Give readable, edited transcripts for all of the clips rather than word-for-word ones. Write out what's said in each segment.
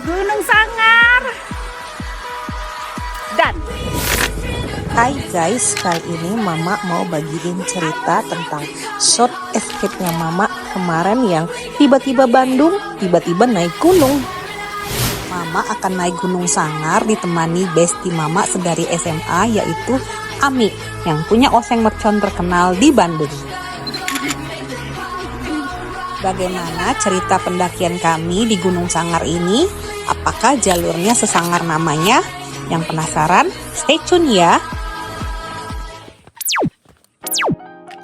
Gunung Sangar. Dan Hai guys, kali ini Mama mau bagiin cerita tentang short escape-nya Mama kemarin yang tiba-tiba Bandung, tiba-tiba naik gunung. Mama akan naik Gunung Sangar ditemani bestie Mama sedari SMA yaitu Ami yang punya oseng mercon terkenal di Bandung. Bagaimana cerita pendakian kami di Gunung Sangar ini? Apakah jalurnya sesangar namanya? Yang penasaran? Stay tune ya!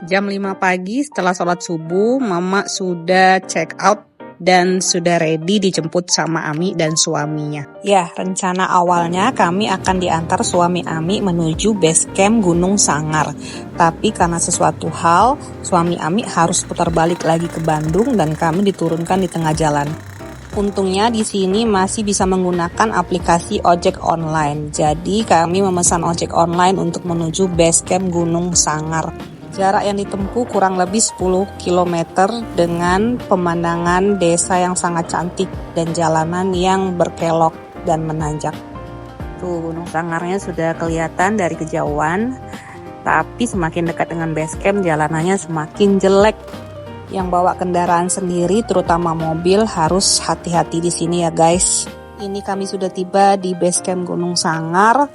Jam 5 pagi setelah sholat subuh, Mama sudah check out dan sudah ready dijemput sama Ami dan suaminya. Ya, rencana awalnya kami akan diantar suami Ami menuju base camp Gunung Sangar. Tapi karena sesuatu hal, suami Ami harus putar balik lagi ke Bandung dan kami diturunkan di tengah jalan. Untungnya di sini masih bisa menggunakan aplikasi ojek online. Jadi kami memesan ojek online untuk menuju base camp Gunung Sangar. Jarak yang ditempuh kurang lebih 10 km dengan pemandangan desa yang sangat cantik dan jalanan yang berkelok dan menanjak. Tuh, Gunung Sangarnya sudah kelihatan dari kejauhan, tapi semakin dekat dengan base camp jalanannya semakin jelek. Yang bawa kendaraan sendiri, terutama mobil, harus hati-hati di sini ya guys. Ini kami sudah tiba di base camp Gunung Sangar,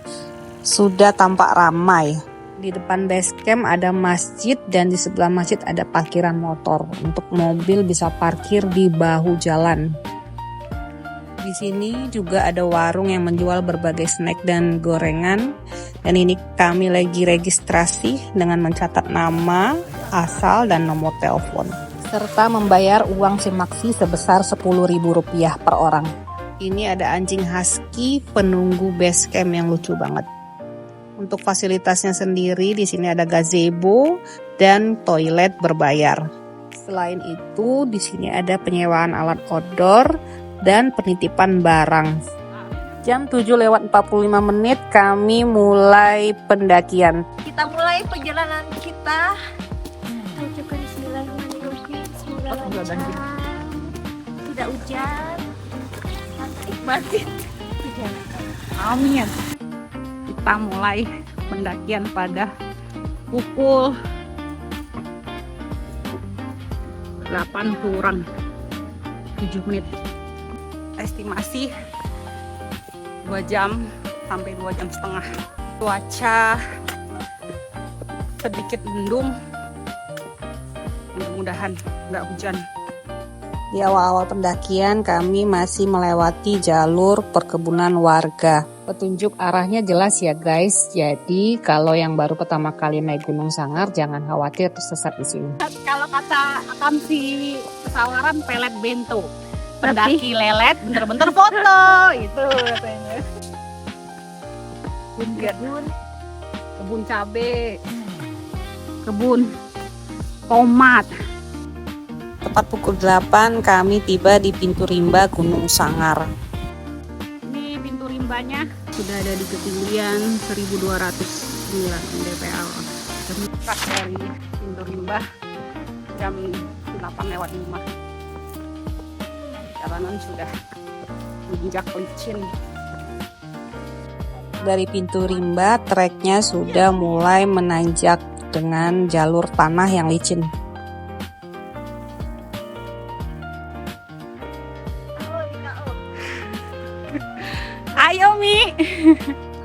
sudah tampak ramai. Di depan base camp ada masjid dan di sebelah masjid ada parkiran motor. Untuk mobil bisa parkir di bahu jalan. Di sini juga ada warung yang menjual berbagai snack dan gorengan. Dan ini kami lagi registrasi dengan mencatat nama, asal, dan nomor telepon. Serta membayar uang simaksi sebesar Rp10.000 per orang. Ini ada anjing husky penunggu base camp yang lucu banget. Untuk fasilitasnya sendiri di sini ada gazebo dan toilet berbayar. Selain itu di sini ada penyewaan alat outdoor dan penitipan barang. Jam 7:45 kami mulai pendakian. kita mulai perjalanan kita. Ucapkan bismillahirrahmanirrahim. Semoga lancar. Tidak hujan. Nikmatin. Amin. Kita mulai pendakian pada pukul 8 kurang 7 menit. Estimasi 2 jam sampai 2 jam setengah. Cuaca sedikit mendung. Mudah-mudahan nggak hujan. Di awal-awal pendakian kami masih melewati jalur perkebunan warga. Petunjuk arahnya jelas ya guys. Jadi kalau yang baru pertama kali naik Gunung Sangar jangan khawatir tersesat di sini. Kalau kata Akam si pesawaran pelet bento. Pendaki lelet, bener-bener foto itu katanya. Kebun cabe, kebun tomat. Tepat pukul 8 kami tiba di pintu rimba Gunung Sangar. Ini pintu rimbanya sudah ada di ketinggian 1209 mdpl. Dekat dari pintu rimba jam 8:05. Jalanan sudah menginjak licin. Dari pintu rimba treknya sudah mulai menanjak dengan jalur tanah yang licin. Ayo Mi.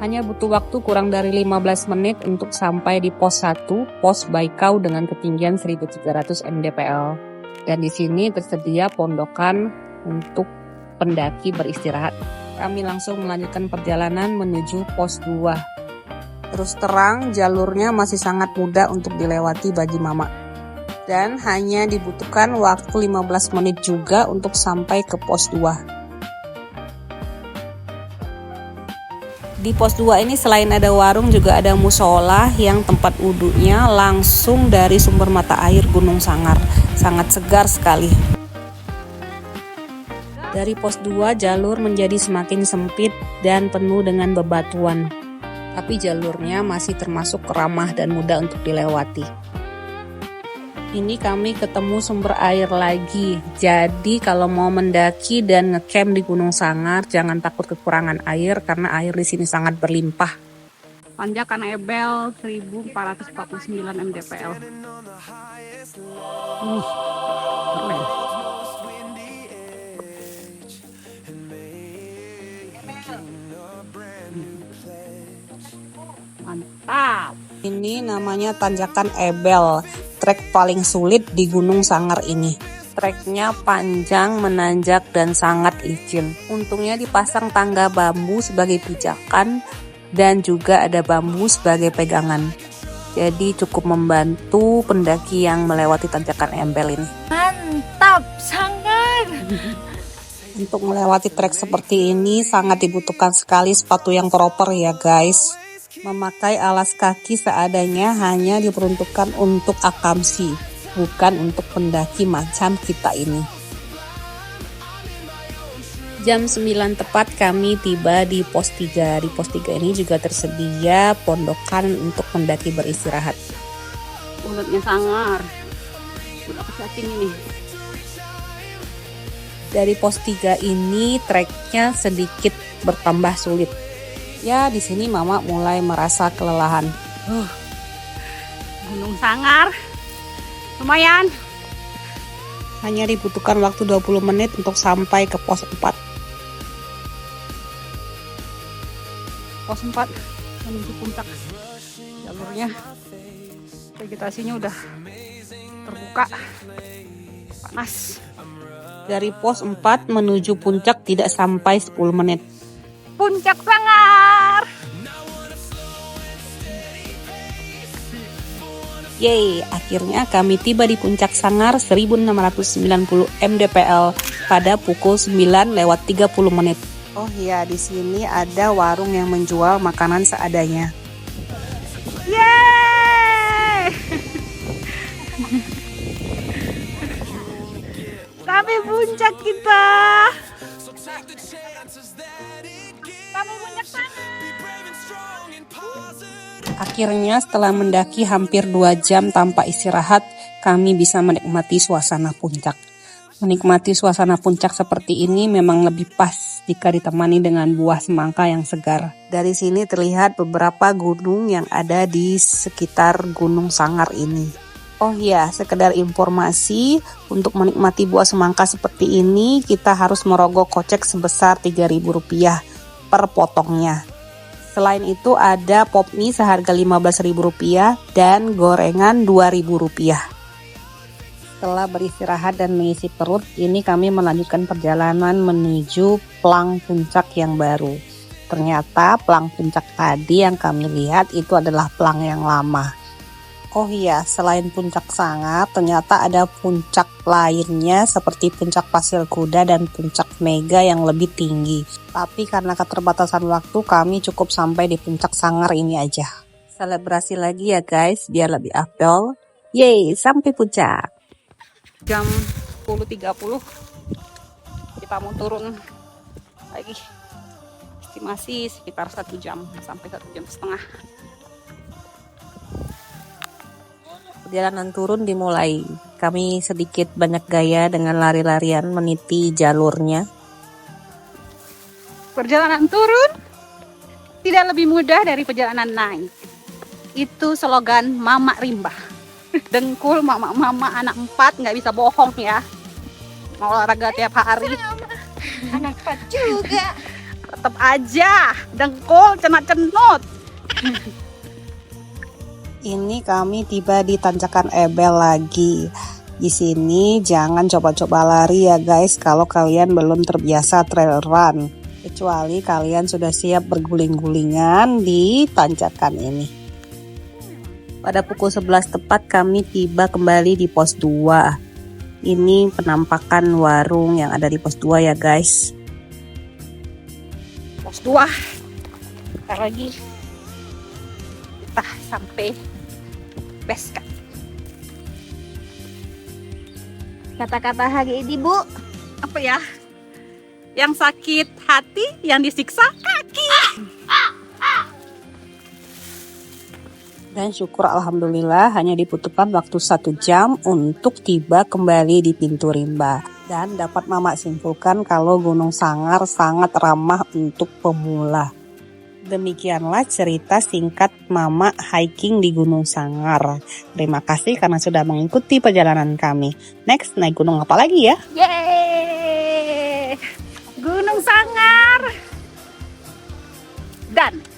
Hanya butuh waktu kurang dari 15 menit untuk sampai di pos 1, pos Baikau dengan ketinggian 1300 mdpl. Dan di sini tersedia pondokan untuk pendaki beristirahat. Kami langsung melanjutkan perjalanan menuju pos 2. Terus terang jalurnya masih sangat mudah untuk dilewati bagi Mama. Dan hanya dibutuhkan waktu 15 menit juga untuk sampai ke pos 2. Di pos 2 ini selain ada warung juga ada musola yang tempat wudhunya langsung dari sumber mata air Gunung Sangar. Sangat segar sekali. Dari pos 2 jalur menjadi semakin sempit dan penuh dengan bebatuan. Tapi jalurnya masih termasuk ramah dan mudah untuk dilewati. Ini kami ketemu sumber air lagi. Jadi kalau mau mendaki dan ngecamp di Gunung Sangar, jangan takut kekurangan air karena air di sini sangat berlimpah. Tanjakan Ebel 1449 mdpl. Keren. Mantap. Ini namanya Tanjakan Ebel, trek paling sulit di Gunung Sangar ini. Treknya panjang, menanjak, dan sangat licin. Untungnya dipasang tangga bambu sebagai pijakan dan juga ada bambu sebagai pegangan. Jadi cukup membantu pendaki yang melewati Tanjakan Ebel ini. Mantap, Sangar. Untuk melewati trek seperti ini sangat dibutuhkan sekali sepatu yang proper ya guys. Memakai alas kaki seadanya hanya diperuntukkan untuk akamsi, bukan untuk pendaki macam kita ini. Jam 9 tepat kami tiba di pos 3. Di pos 3 ini juga tersedia pondokan untuk pendaki beristirahat. Mulutnya Sangar. Udah kesetting ini. Dari pos 3 ini treknya sedikit bertambah sulit. Ya, di sini Mama mulai merasa kelelahan. Gunung Sangar. Lumayan. Hanya dibutuhkan waktu 20 menit untuk sampai ke pos 4. Pos 4 menuju puncak. Jalurnya, vegetasinya udah terbuka. Panas. Dari pos 4 menuju puncak tidak sampai 10 menit. Puncak Sangar. Yeay, akhirnya kami tiba di puncak Sangar 1690 mdpl pada pukul 9:30 menit. Oh iya, di sini ada warung yang menjual makanan seadanya. Yeay! Sampai puncak kita. Sampai puncak sana. Akhirnya setelah mendaki hampir 2 jam tanpa istirahat, kami bisa menikmati suasana puncak. Menikmati suasana puncak seperti ini memang lebih pas jika ditemani dengan buah semangka yang segar. Dari sini terlihat beberapa gunung yang ada di sekitar Gunung Sangar ini. Oh iya, sekedar informasi, untuk menikmati buah semangka seperti ini, kita harus merogoh kocek sebesar Rp3.000 per potongnya. Selain itu ada pop mie seharga Rp15.000 dan gorengan Rp2.000. Setelah beristirahat dan mengisi perut, ini kami melanjutkan perjalanan menuju plang puncak yang baru. Ternyata plang puncak tadi yang kami lihat itu adalah plang yang lama. Oh iya, selain puncak Sangar, ternyata ada puncak lainnya seperti puncak Pasir Kuda dan puncak Mega yang lebih tinggi. Tapi karena keterbatasan waktu, kami cukup sampai di puncak Sangar ini aja. Selebrasi lagi ya guys, biar lebih afdol. Yeay, sampai puncak. Jam 10.30 kita mau turun lagi. Estimasi sekitar 1 jam sampai 1 jam setengah. Perjalanan turun dimulai. Kami sedikit banyak gaya dengan lari-larian meniti jalurnya. Perjalanan turun tidak lebih mudah dari perjalanan naik. Itu slogan Mama Rimba. Dengkul mama anak 4 nggak bisa bohong ya. Mau olahraga tiap hari. Anak 4 juga. Tetap aja dengkul cenat-cenut. Ini kami tiba di Tanjakan Ebel lagi. Di sini jangan coba-coba lari ya guys kalau kalian belum terbiasa trail run. Kecuali kalian sudah siap berguling-gulingan di tanjakan ini. Pada pukul 11 tepat kami tiba kembali di pos 2. Ini penampakan warung yang ada di pos 2 ya guys. Pos 2. Ntar lagi kita sampai base camp. Kata-kata hari ini, Bu. Apa ya? Yang sakit hati, yang disiksa kaki. Dan syukur alhamdulillah hanya dibutuhkan waktu 1 jam untuk tiba kembali di pintu rimba. Dan dapat Mama simpulkan kalau Gunung Sangar sangat ramah untuk pemula. Demikianlah cerita singkat Mama hiking di Gunung Sangar. Terima kasih karena sudah mengikuti perjalanan kami. Next, naik gunung apa lagi ya? Yeay! Gunung Sangar! Dan